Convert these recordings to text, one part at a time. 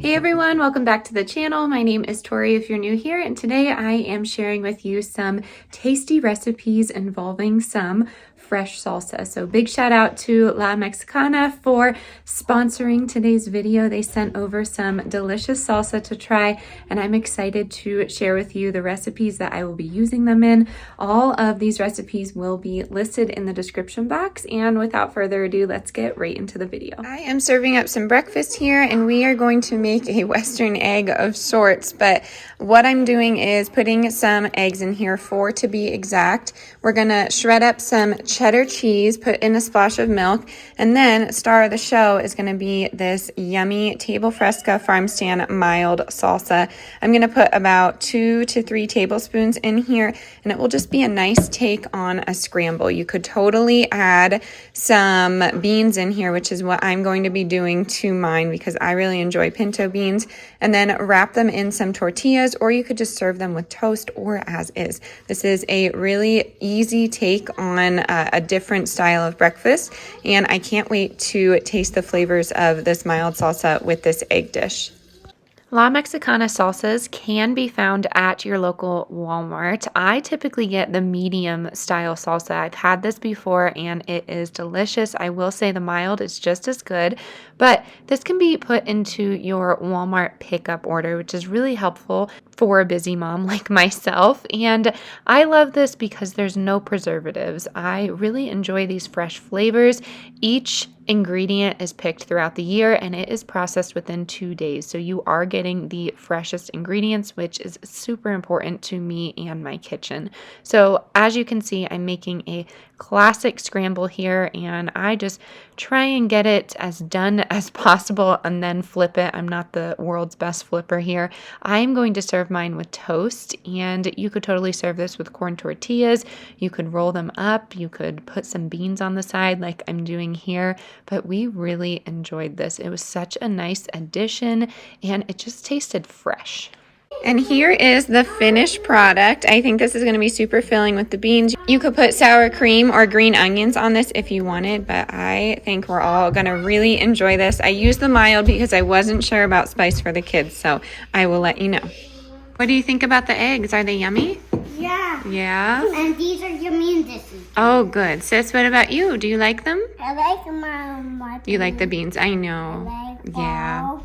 Hey everyone, welcome back to the channel. My name is Tori if you're new here, and today I am sharing with you some tasty recipes involving some fresh salsa. So big shout out to La Mexicana for sponsoring today's video. They sent over some delicious salsa to try, and I'm excited to share with you the recipes that I will be using them in. All of these recipes will be listed in the description box, and without further ado, let's get right into the video. I am serving up some breakfast here, and we are going to make a Western egg of sorts, but what I'm doing is putting some eggs in here, 4 to be exact. We're gonna shred up some cheddar cheese, put in a splash of milk, and then star of the show is gonna be this yummy table fresca farm stand mild salsa. I'm gonna put about 2 to 3 tablespoons in here, and it will just be a nice take on a scramble. You could totally add some beans in here, which is what I'm going to be doing to mine because I really enjoy pinto beans, and then wrap them in some tortillas, or you could just serve them with toast or as is. This is a really easy take on a different style of breakfast, and I can't wait to taste the flavors of this mild salsa with this egg dish. La Mexicana salsas can be found at your local Walmart. I typically get the medium style salsa. I've had this before and it is delicious. I will say the mild is just as good, but this can be put into your Walmart pickup order, which is really helpful for a busy mom like myself. And I love this because there's no preservatives. I really enjoy these fresh flavors. Each ingredient is picked throughout the year and it is processed within 2 days. So you are getting the freshest ingredients, which is super important to me and my kitchen. So as you can see, I'm making a classic scramble here, and I just try and get it as done as possible and then flip it. I'm not the world's best flipper here. I'm going to serve mine with toast, and you could totally serve this with corn tortillas. You could roll them up. You could put some beans on the side like I'm doing here, but we really enjoyed this. It was such a nice addition, and it just tasted fresh. And here is the finished product. I think this is going to be super filling with the beans. You could put sour cream or green onions on this if you wanted, but I think we're all going to really enjoy this. I used the mild because I wasn't sure about spice for the kids, so I will let you know. What do you think about the eggs? Are they yummy? Yeah. Yeah? And these are yummy and this is. Oh, good. Sis, what about you? Do you like them? I like my You like the beans? I know. I like Yeah.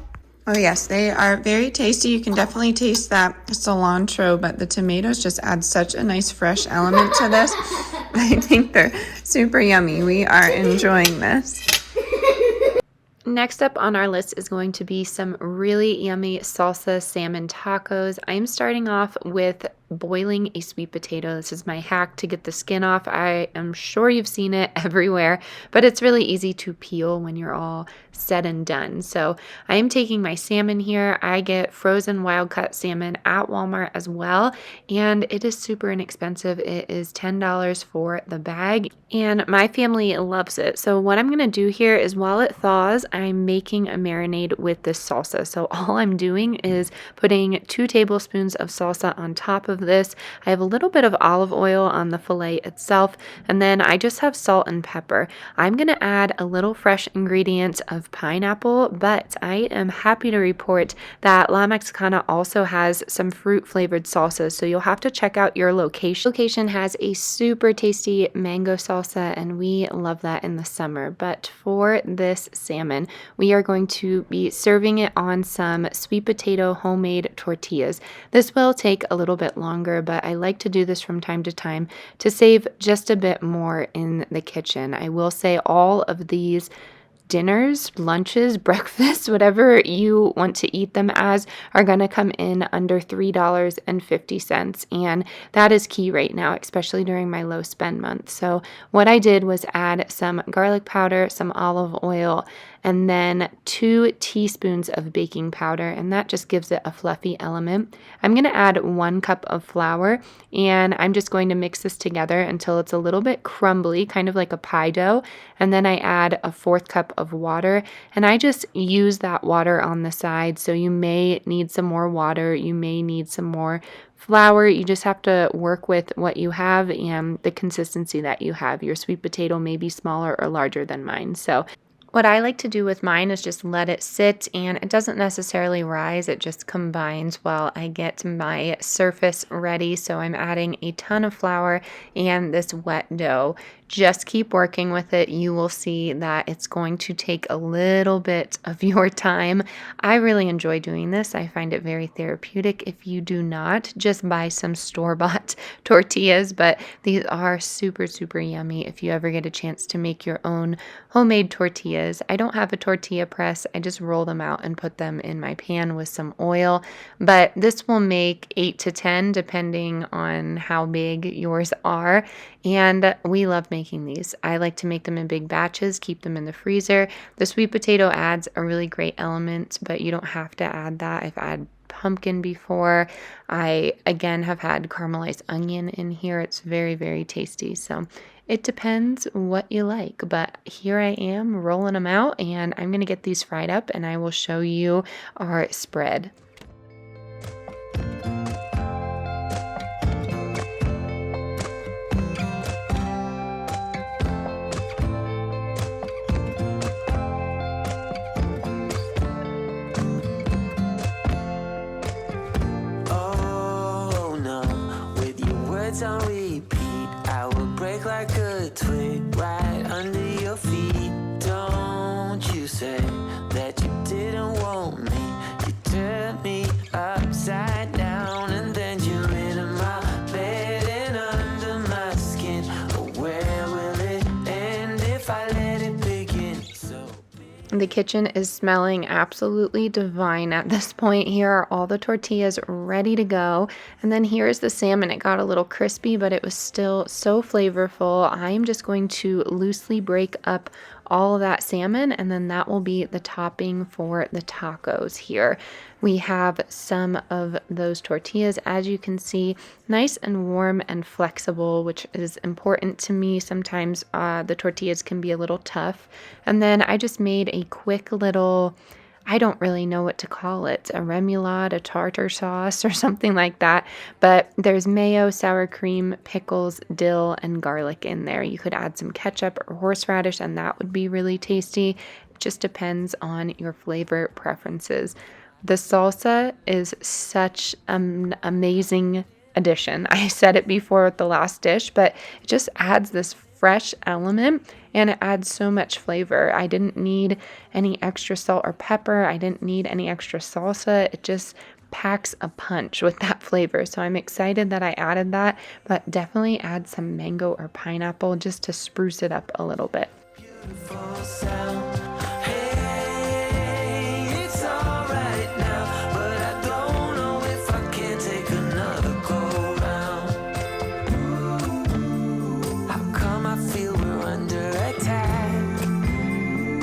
Oh yes, they are very tasty. You can definitely taste that cilantro, but the tomatoes just add such a nice fresh element to this. I think they're super yummy. We are enjoying this. Next up on our list is going to be some really yummy salsa salmon tacos. I'm starting off with boiling a sweet potato. This is my hack to get the skin off. I am sure you've seen it everywhere, but it's really easy to peel when you're all said and done. So I am taking my salmon here. I get frozen wild cut salmon at Walmart as well, and it is super inexpensive. It is $10 for the bag, and my family loves it. So what I'm going to do here is while it thaws, I'm making a marinade with this salsa. So all I'm doing is putting 2 tablespoons of salsa on top of this. I have a little bit of olive oil on the filet itself, and then I just have salt and pepper. I'm going to add a little fresh ingredient of pineapple, but I am happy to report that La Mexicana also has some fruit flavored salsas, so you'll have to check out your location. Location has a super tasty mango salsa, and we love that in the summer. But for this salmon, we are going to be serving it on some sweet potato homemade tortillas. This will take a little bit longer, but I like to do this from time to time to save just a bit more in the kitchen. I will say all of these dinners, lunches, breakfasts, whatever you want to eat them as, are going to come in under $3.50. And that is key right now, especially during my low spend month. So what I did was add some garlic powder, some olive oil, and then 2 teaspoons of baking powder, and that just gives it a fluffy element. I'm going to add 1 cup of flour, and I'm just going to mix this together until it's a little bit crumbly, kind of like a pie dough, and then I add a 1/4 cup of water, and I just use that water on the side. So you may need some more water, you may need some more flour. You just have to work with what you have and the consistency that you have. Your sweet potato may be smaller or larger than mine. So What I like to do with mine is just let it sit, and it doesn't necessarily rise. It just combines while I get my surface ready. So I'm adding a ton of flour and this wet dough. Just keep working with it. You will see that it's going to take a little bit of your time. I really enjoy doing this. I find it very therapeutic. If you do not, just buy some store-bought tortillas, but these are super, super yummy if you ever get a chance to make your own homemade tortillas. I don't have a tortilla press. I just roll them out and put them in my pan with some oil, but this will make 8 to 10 depending on how big yours are, and we love making these. I like to make them in big batches, keep them in the freezer. The sweet potato adds a really great element, but you don't have to add that. I've added pumpkin before. I, again, have had caramelized onion in here. It's very, very tasty. So it depends what you like, but here I am rolling them out, and I'm going to get these fried up and I will show you our spread. On repeat, I will break like a twig right under your feet. Don't you say that you didn't want me. You turned me upside down and then you into my bed and under my skin. Oh, where will it end if I let it begin? The kitchen is smelling absolutely divine at this point. Here are all the tortillas ready to go. And then here's the salmon. It got a little crispy, but it was still so flavorful. I'm just going to loosely break up all of that salmon, and then that will be the topping for the tacos here. We have some of those tortillas, as you can see, nice and warm and flexible, which is important to me. Sometimes the tortillas can be a little tough. And then I just made a quick little, I don't really know what to call it, a remoulade, a tartar sauce, or something like that. But there's mayo, sour cream, pickles, dill, and garlic in there. You could add some ketchup or horseradish, and that would be really tasty. It just depends on your flavor preferences. The salsa is such an amazing addition. I said it before with the last dish, but it just adds this fresh element, and it adds so much flavor. I didn't need any extra salt or pepper. I didn't need any extra salsa. It just packs a punch with that flavor. So I'm excited that I added that, but definitely add some mango or pineapple just to spruce it up a little bit. Beautiful sound. Hey, it's all right now, but I don't know if I can take another go round. How come I feel we're under attack?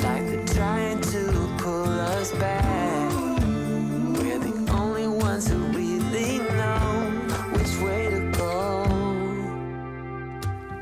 Like they're trying to pull us back. We're the only ones who really know which way to go.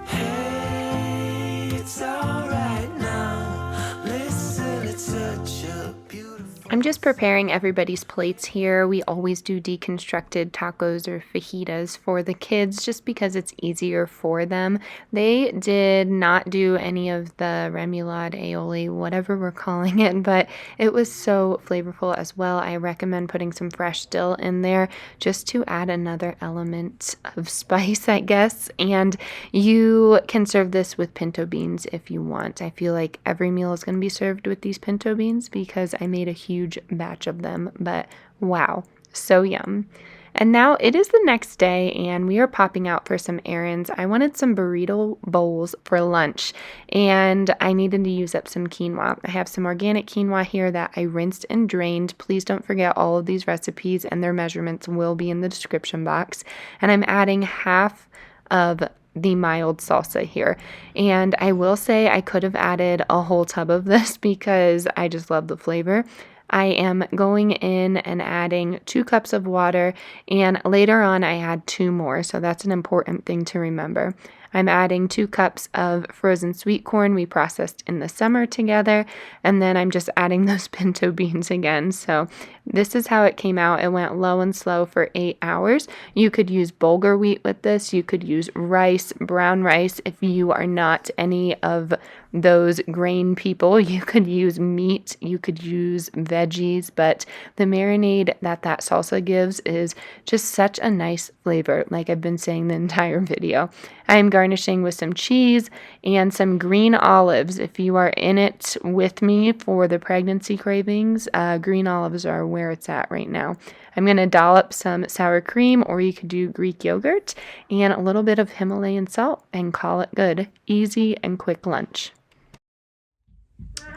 Hey, it's all right now. Listen, it's such a beautiful. I'm just preparing everybody's plates here. We always do deconstructed tacos or fajitas for the kids just because it's easier for them. They did not do any of the remoulade, aioli, whatever we're calling it, but it was so flavorful as well. I recommend putting some fresh dill in there just to add another element of spice, I guess. And you can serve this with pinto beans if you want. I feel like every meal is going to be served with these pinto beans because I made a huge batch of them, but wow, so yum. And now it is the next day and we are popping out for some errands. I wanted some burrito bowls for lunch and I needed to use up some quinoa. I have some organic quinoa here that I rinsed and drained. Please don't forget all of these recipes and their measurements will be in the description box. And I'm adding half of the mild salsa here. And I will say I could have added a whole tub of this because I just love the flavor. I am going in and adding 2 cups of water, and later on I add 2 more, so that's an important thing to remember. I'm adding 2 cups of frozen sweet corn we processed in the summer together, and then I'm just adding those pinto beans again. So this is how it came out. It went low and slow for 8 hours. You could use bulgur wheat with this. You could use rice, brown rice, if you are not any of those grain people. You could use meat, you could use veggies, but the marinade that salsa gives is just such a nice flavor, like I've been saying the entire video. I'm garnishing with some cheese and some green olives. If you are in it with me for the pregnancy cravings, green olives are where it's at right now. I'm going to dollop some sour cream, or you could do Greek yogurt, and a little bit of Himalayan salt and call it good. Easy and quick lunch.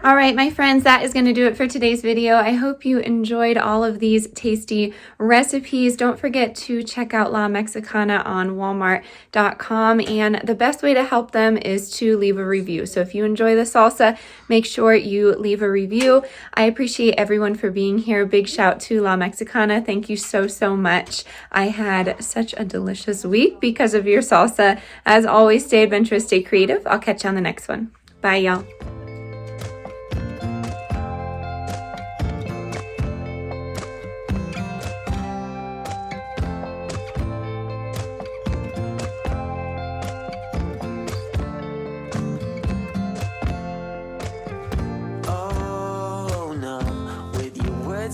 All right, my friends, that is going to do it for today's video. I hope you enjoyed all of these tasty recipes. Don't forget to check out La Mexicana on Walmart.com, and the best way to help them is to leave a review. So if you enjoy the salsa, make sure you leave a review. I appreciate everyone for being here. Big shout to La Mexicana. Thank you so, so much. I had such a delicious week because of your salsa. As always, stay adventurous, stay creative. I'll catch you on the next one. Bye, y'all.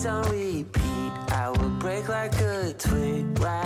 On repeat, I will break like a twig right